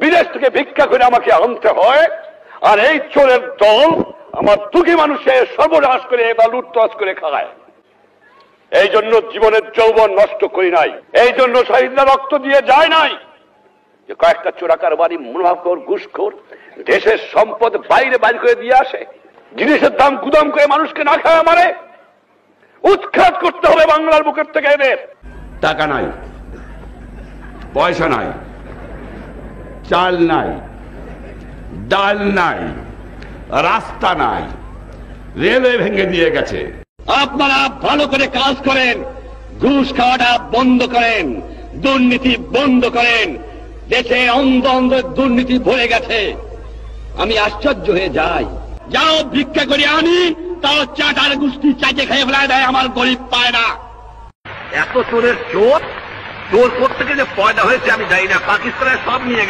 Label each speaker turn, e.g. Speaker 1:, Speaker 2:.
Speaker 1: বিদেশ থেকে ভিক্ষা করে আমাকে আনতে হয়, আর এই চোরের দল আমার দুঃখী মানুষের সর্বনাশ করে বা লুটতরাজ করে খায়। এই জন্য জীবনের যৌবন নষ্ট করি নাই, এই জন্য শহীদরা রক্ত দিয়ে যায় নাই যে কয়েকটা চোরাকার বাড়ি মুনাফাখোর ঘুষখোর দেশের সম্পদ বাইরে বাইর করে দিয়ে আসে, জিনিসের দাম গুদাম করে মানুষকে না খায় মারে। উৎখাত করতে হবে বাংলার বুকের থেকে এদের।
Speaker 2: টাকা নাই, পয়সা নাই, চাল নাই, ডাল নাই, রাস্তা নাই, রেলওয়ে ভেঙে দিয়ে গেছে।
Speaker 3: আপনারা ভালো করে কাজ করেন, ঘুষ খাওয়াটা বন্ধ করেন, দুর্নীতি বন্ধ করেন। দেশে অন্ধ অন্ধ দুর্নীতি ভরে গেছে। আমি আশ্চর্য হয়ে যাই, যাও ভিক্ষা করে আনি, তাও চাটার গোষ্ঠী চাইতে খেয়ে ফেলায় দেয়, আমার গরিব পায় না।
Speaker 4: এত চোরের চোর, চোর কোথা থেকে যে পয়দা হয়েছে আমি জানি না, পাকিস্তানের সব নিয়ে